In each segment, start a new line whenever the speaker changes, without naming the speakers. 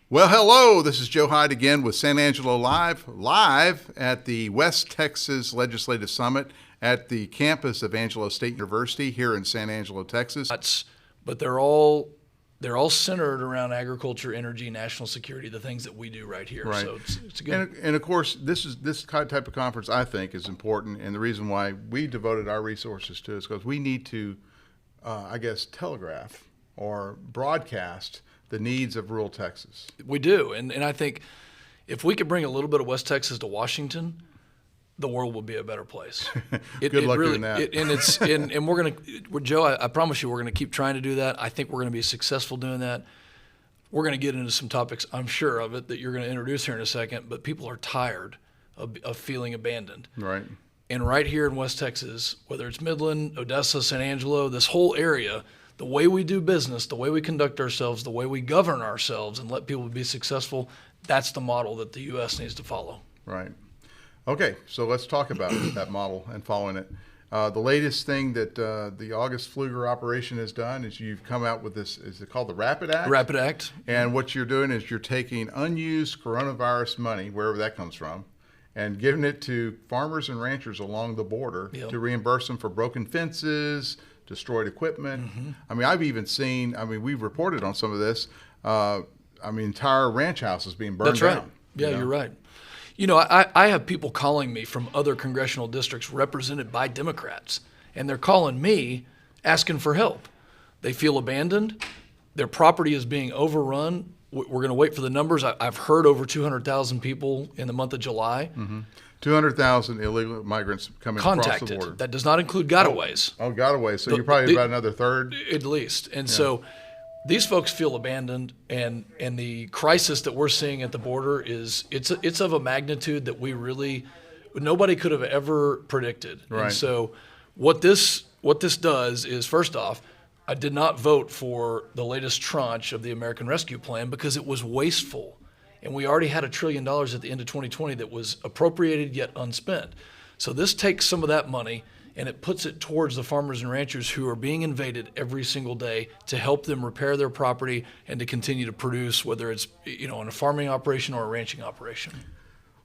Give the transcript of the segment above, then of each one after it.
Well, hello. This is Joe Hyde again with San Angelo live at the West Texas Legislative Summit at the campus of Angelo State University here in San Angelo, Texas.
But they're all centered around agriculture, energy, national security, the things that we do right here.
Right.
So it's good.
And of course, this type of conference I think is important, and the reason why we devoted our resources to it is because we need to, telegraph or broadcast the needs of rural Texas.
We do, and I think if we could bring a little bit of West Texas to Washington, the world would be a better place.
Good luck doing that.
And we're Joe, I promise you, we're gonna keep trying to do that. I think we're gonna be successful doing that. We're gonna get into some topics, I'm sure of it, that you're gonna introduce here in a second. But people are tired of feeling abandoned.
Right.
And right here in West Texas, whether it's Midland, Odessa, San Angelo, this whole area, the way we do business, the way we conduct ourselves, the way we govern ourselves and let people be successful, that's the model that the U.S. needs to follow.
Right. Okay, so let's talk about that model and following it. The latest thing that the August Pfluger operation has done is you've come out with this, is it called the Rapid Act?
Rapid Act.
And what you're doing is you're taking unused coronavirus money, wherever that comes from, and giving it to farmers and ranchers along the border to reimburse them for broken fences, destroyed equipment.
Mm-hmm.
I mean, I've even seen, we've reported on some of this, entire ranch houses being burned
That's right.
down.
Yeah, you're right. You know, I have people calling me from other congressional districts represented by Democrats, and they're calling me asking for help. They feel abandoned. Their property is being overrun. We're going to wait for the numbers. I've heard over 200,000 people in the month of July.
Mm-hmm. 200,000 illegal migrants coming across the border.
That does not include gotaways.
Oh, gotaways. So you're probably about another third?
At least. And so these folks feel abandoned, and the crisis that we're seeing at the border it's of a magnitude that nobody could have ever predicted.
Right.
And so what this does is, first off, I did not vote for the latest tranche of the American Rescue Plan because it was wasteful. And we already had $1 trillion at the end of 2020 that was appropriated yet unspent. So this takes some of that money and it puts it towards the farmers and ranchers who are being invaded every single day to help them repair their property and to continue to produce, whether it's in a farming operation or a ranching operation.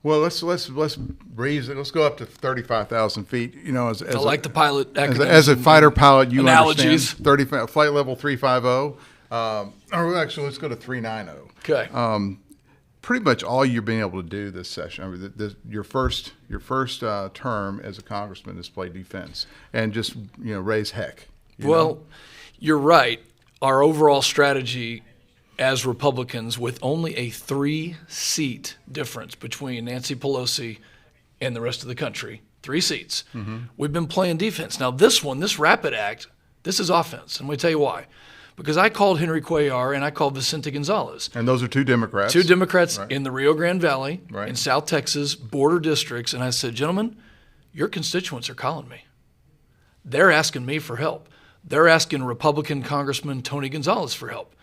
Well, let's raise it. Let's go up to 35,000 feet. I
like the pilot acronyms
as a fighter pilot, you
analogies.
Understand flight level 350. Or actually, let's go to 390.
Okay.
Pretty much all you're being able to do this session. Your first term as a congressman is play defense and just raise heck.
Well, you're right. Our overall strategy as Republicans, with only a 3-seat difference between Nancy Pelosi and the rest of the country, 3 seats, we've been playing defense. Now this Rapid Act, this is offense, and let me tell you why. Because I called Henry Cuellar and I called Vicente Gonzalez.
And those are two Democrats.
Two Democrats
right.
in the Rio Grande Valley,
right.
in South Texas, border districts. And I said, gentlemen, your constituents are calling me. They're asking me for help. They're asking Republican Congressman Tony Gonzalez for help.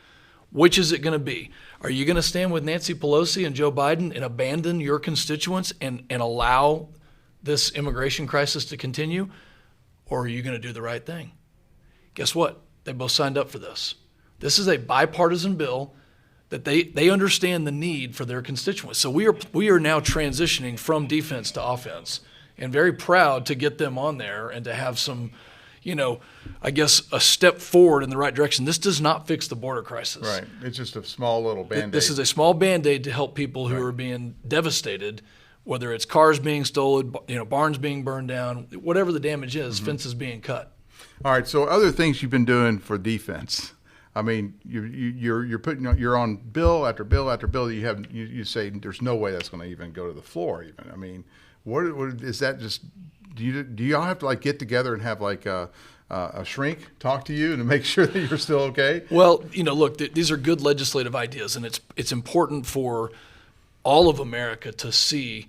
Which is it going to be? Are you going to stand with Nancy Pelosi and Joe Biden and abandon your constituents and allow this immigration crisis to continue? Or are you going to do the right thing? Guess what? They both signed up for this. This is a bipartisan bill that they understand the need for their constituents. So we are now transitioning from defense to offense, and very proud to get them on there and to have some, a step forward in the right direction. This does not fix the border crisis.
Right. It's just a small little Band-Aid.
This is a small Band-Aid to help people who are being devastated, whether it's cars being stolen, barns being burned down, whatever the damage is, fences being cut.
All right. So other things you've been doing for defense. I mean, you're on bill after bill after bill. You say there's no way that's going to even go to the floor. Even. I mean, what is that? Just do y'all have to get together and have a shrink talk to you to make sure that you're still okay?
Well, look, these are good legislative ideas, and it's important for all of America to see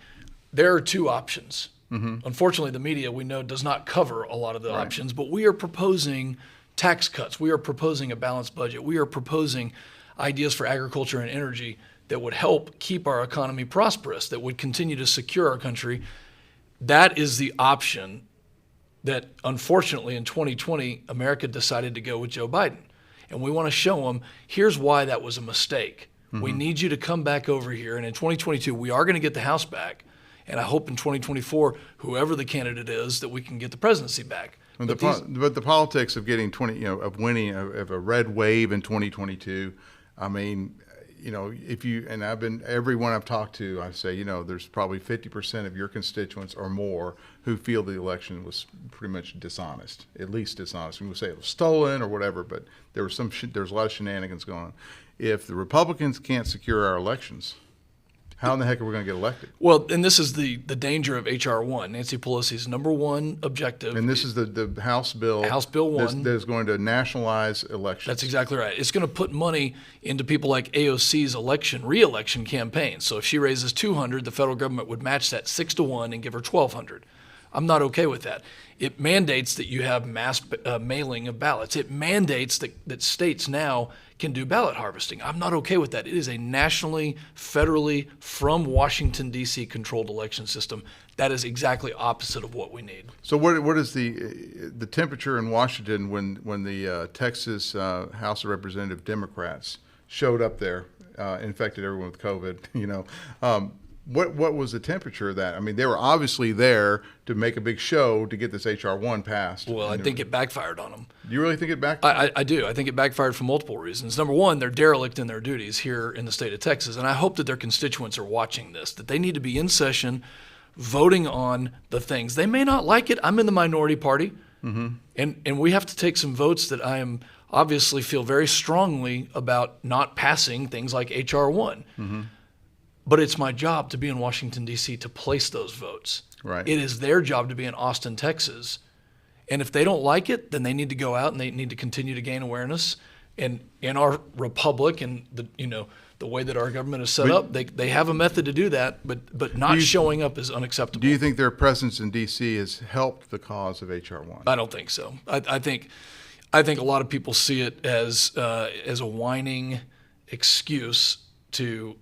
there are two options. Unfortunately, the media, we know, does not cover a lot of the options, but we are proposing tax cuts. We are proposing a balanced budget. We are proposing ideas for agriculture and energy that would help keep our economy prosperous, that would continue to secure our country. That is the option that, unfortunately, in 2020, America decided to go with Joe Biden. And we want to show them, here's why that was a mistake. We need you to come back over here. And in 2022, we are going to get the House back. And I hope in 2024, whoever the candidate is, that we can get the presidency back.
But the politics of getting of winning of a red wave in 2022, I mean, everyone I've talked to, I say, there's probably 50% of your constituents or more who feel the election was pretty much dishonest, at least dishonest. We would say it was stolen or whatever, but there was a lot of shenanigans going on. If the Republicans can't secure our elections, how in the heck are we going to get elected?
Well, and this is the danger of H.R. 1, Nancy Pelosi's number one objective.
And this is the House bill.
House Bill 1.
That is going to nationalize elections.
That's exactly right. It's going to put money into people like AOC's re-election campaign. So if she raises $200, the federal government would match that 6-1 and give her $1,200. I'm not okay with that. It mandates that you have mass mailing of ballots. It mandates that states now can do ballot harvesting. I'm not okay with that. It is a nationally, federally, from Washington, D.C. controlled election system. That is exactly opposite of what we need.
So what is the temperature in Washington when the Texas House of Representative Democrats showed up there, infected everyone with COVID, What was the temperature of that? I mean, they were obviously there to make a big show to get this H.R. 1 passed.
Well, I think it backfired on them.
Do you really think it backfired?
I do. I think it backfired for multiple reasons. Number one, they're derelict in their duties here in the state of Texas, and I hope that their constituents are watching this, that they need to be in session voting on the things. They may not like it. I'm in the minority party, and we have to take some votes that I am obviously feel very strongly about not passing things like H.R. 1. But it's my job to be in Washington, D.C. to place those votes.
Right.
It is their job to be in Austin, Texas. And if they don't like it, then they need to go out and they need to continue to gain awareness. And in our republic and the way that our government is set up, they have a method to do that, but not showing up is unacceptable.
Do you think their presence in D.C. has helped the cause of H.R. 1?
I don't think so. I think a lot of people see it as a whining excuse to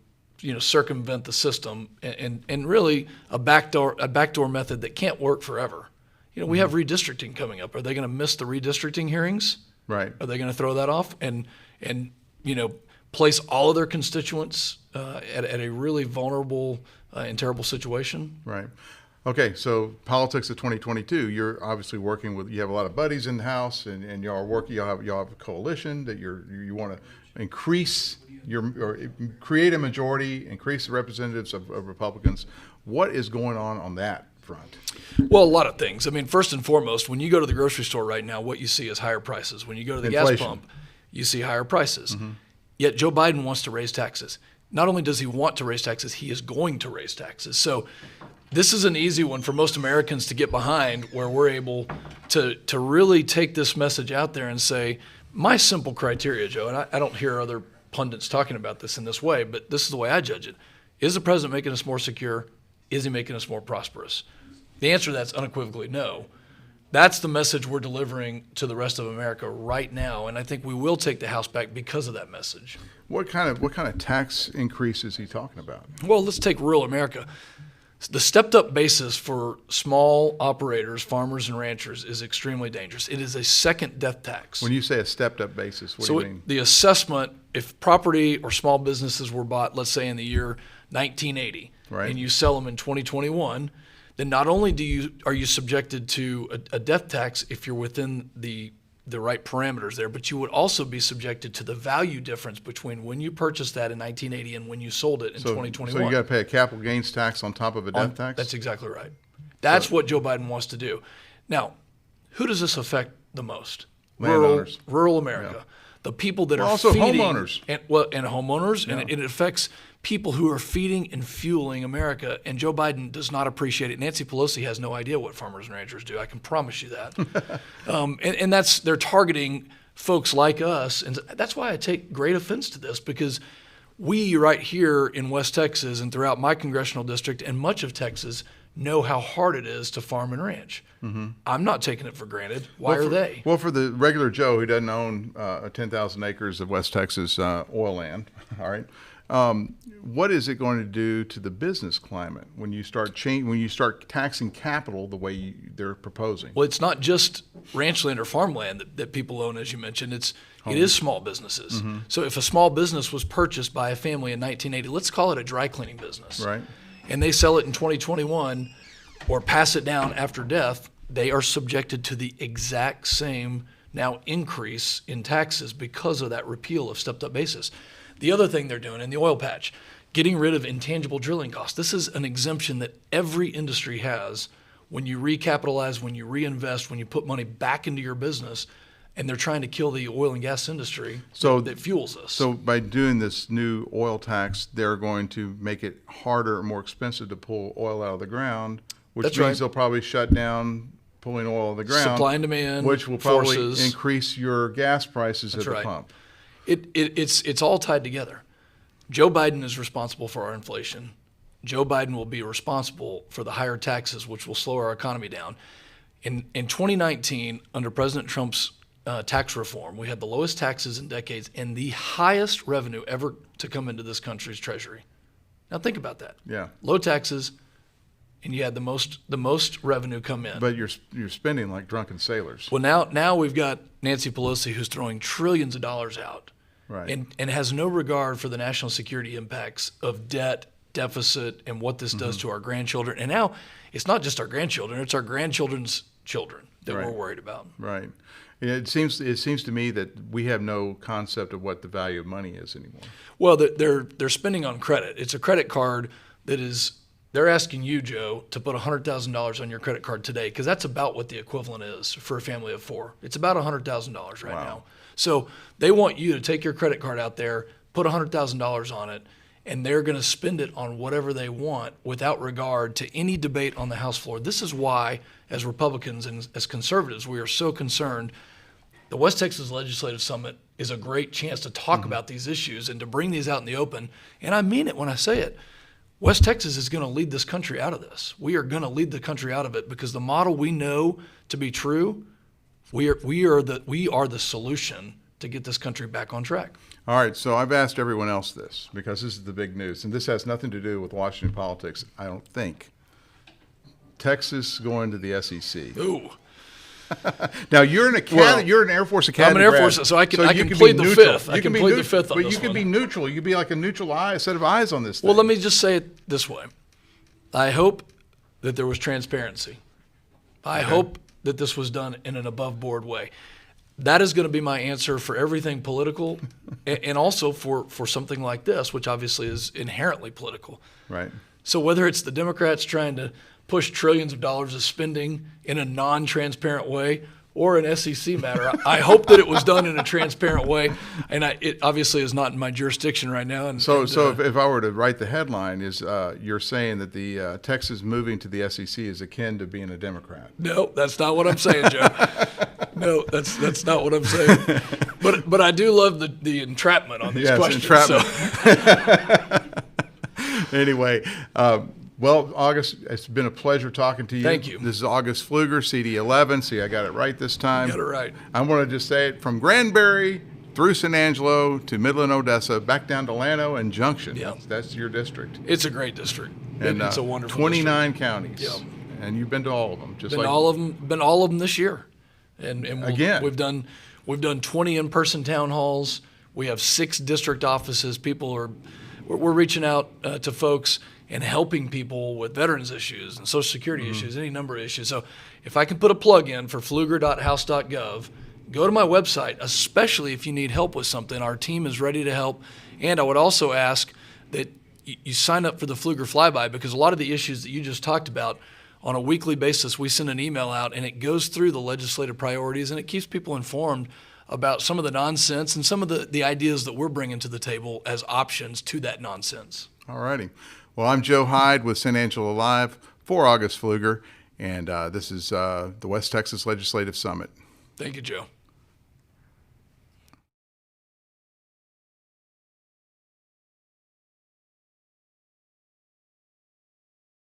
circumvent the system and really a backdoor method that can't work forever. We have redistricting coming up. Are they going to miss the redistricting hearings?
Right.
Are they going to throw that off and place all of their constituents at a really vulnerable and terrible situation?
Right. Okay, so politics of 2022. You're obviously working with. You have a lot of buddies in the House, and y'all are working. Y'all have a coalition that you want to increase or create a majority, increase the representatives of Republicans. What is going on that front?
Well, a lot of things. I mean, first and foremost, when you go to the grocery store right now, what you see is higher prices. When you go to the gas pump, you see higher prices. Yet Joe Biden wants to raise taxes. Not only does he want to raise taxes, he is going to raise taxes. So this is an easy one for most Americans to get behind, where we're able to really take this message out there and say, my simple criteria, Joe, and I don't hear other pundits talking about this in this way, but this is the way I judge it. Is the president making us more secure? Is he making us more prosperous? The answer to that's unequivocally no. That's the message we're delivering to the rest of America right now, and I think we will take the House back because of that message.
What kind of tax increase is he talking about?
Well, let's take rural America. The stepped-up basis for small operators, farmers and ranchers, is extremely dangerous. It is a second death tax.
When you say a stepped-up basis, what do you mean?
The assessment, if property or small businesses were bought, let's say in the year 1980,
right,
and you sell them in 2021, then not only are you subjected to a death tax if you're within the right parameters there, but you would also be subjected to the value difference between when you purchased that in 1980 and when you sold it in 2021.
So you got to pay a capital gains tax on top of a death tax?
That's exactly right. That's what Joe Biden wants to do. Now, who does this affect the most?
Landowners.
Rural America. Yeah. The people that are
also
feeding.
Homeowners.
And homeowners, yeah. And it affects people who are feeding and fueling America, and Joe Biden does not appreciate it. Nancy Pelosi has no idea what farmers and ranchers do. I can promise you that. And they're targeting folks like us, and that's why I take great offense to this, because we right here in West Texas and throughout my congressional district and much of Texas know how hard it is to farm and ranch. Mm-hmm. I'm not taking it for granted. Why are they?
Well, for the regular Joe who doesn't own 10,000 acres of West Texas oil land, all right, What is it going to do to the business climate when you start taxing capital the way they're proposing?
Well, it's not just ranch land or farmland that people own, as you mentioned. It is small businesses. Mm-hmm. So if a small business was purchased by a family in 1980, let's call it a dry cleaning business,
right?
And they sell it in 2021 or pass it down after death, they are subjected to the exact same now increase in taxes because of that repeal of stepped up basis. The other thing they're doing in the oil patch, getting rid of intangible drilling costs. This is an exemption that every industry has when you recapitalize, when you reinvest, when you put money back into your business, and they're trying to kill the oil and gas industry that fuels us.
So by doing this new oil tax, they're going to make it harder or more expensive to pull oil out of the ground, which means they'll probably shut down pulling oil out of the ground.
Supply and demand,
which will probably increase your gas prices at the pump.
It's all tied together. Joe Biden is responsible for our inflation. Joe Biden will be responsible for the higher taxes, which will slow our economy down. In 2019, under President Trump's tax reform, we had the lowest taxes in decades and the highest revenue ever to come into this country's treasury. Now think about that.
Yeah.
Low taxes, and you had the most revenue come in.
But you're spending like drunken sailors.
Well, now we've got Nancy Pelosi who's throwing trillions of dollars out.
Right.
And has no regard for the national security impacts of debt, deficit, and what this does to our grandchildren. And now it's not just our grandchildren, it's our grandchildren's children that we're worried about.
Right. It seems to me that we have no concept of what the value of money is anymore.
Well, they're spending on credit. It's a credit card that is, they're asking you, Joe, to put $100,000 on your credit card today, because that's about what the equivalent is for a family of four. It's about $100,000 right now. So they want you to take your credit card out there, put $100,000 on it, and they're going to spend it on whatever they want without regard to any debate on the House floor. This is why, as Republicans and as conservatives, we are so concerned. The West Texas Legislative Summit is a great chance to talk about these issues and to bring these out in the open. And I mean it when I say it. West Texas is going to lead this country out of this. We are going to lead the country out of it because the model we know to be true, we are the solution to get this country back on track.
All right, so I've asked everyone else this because this is the big news, and this has nothing to do with Washington politics, I don't think. Texas going to the SEC.
Ooh.
Now you're an academy. You're an Air Force Academy.
I'm an Air Force, so I can plead the fifth. I can plead the fifth on this one.
But you can be neutral. You can be like a neutral eye, a set of eyes on this thing.
Well, let me just say it this way. I hope that there was transparency. I hope that this was done in an above-board way. That is going to be my answer for everything political, and also for something like this, which obviously is inherently political.
Right.
So whether it's the Democrats trying to push trillions of dollars of spending in a non-transparent way or an SEC matter, I hope that it was done in a transparent way, and it obviously is not in my jurisdiction right now.
So if I were to write the headline, is you're saying that the Texas moving to the SEC is akin to being a Democrat?
No, that's not what I'm saying, Joe. No, that's not what I'm saying. But I do love the entrapment on these questions.
Entrapment.
So.
Anyway. Well, August, it's been a pleasure talking to you.
Thank you.
This is August Pfluger, CD11. See, I got it right this time.
You got it right.
I want to just say it from Granbury through San Angelo to Midland, Odessa, back down to Llano and Junction.
Yeah.
That's your district.
It's a great district.
And
it's a wonderful
29
district.
counties.
Yeah.
And you've been to all of them.
Been all of them this year. And
again,
we've done 20 in-person town halls. We have 6 district offices. We're reaching out to folks and helping people with veterans issues and Social Security issues, any number of issues. So if I can put a plug in for pfluger.house.gov, go to my website, especially if you need help with something. Our team is ready to help. And I would also ask that you sign up for the Pfluger Flyby, because a lot of the issues that you just talked about, on a weekly basis, we send an email out and it goes through the legislative priorities and it keeps people informed about some of the nonsense and some of the ideas that we're bringing to the table as options to that nonsense.
All righty. Well, I'm Joe Hyde with San Angelo Live for August Pfluger, and this is the West Texas Legislative Summit.
Thank you, Joe.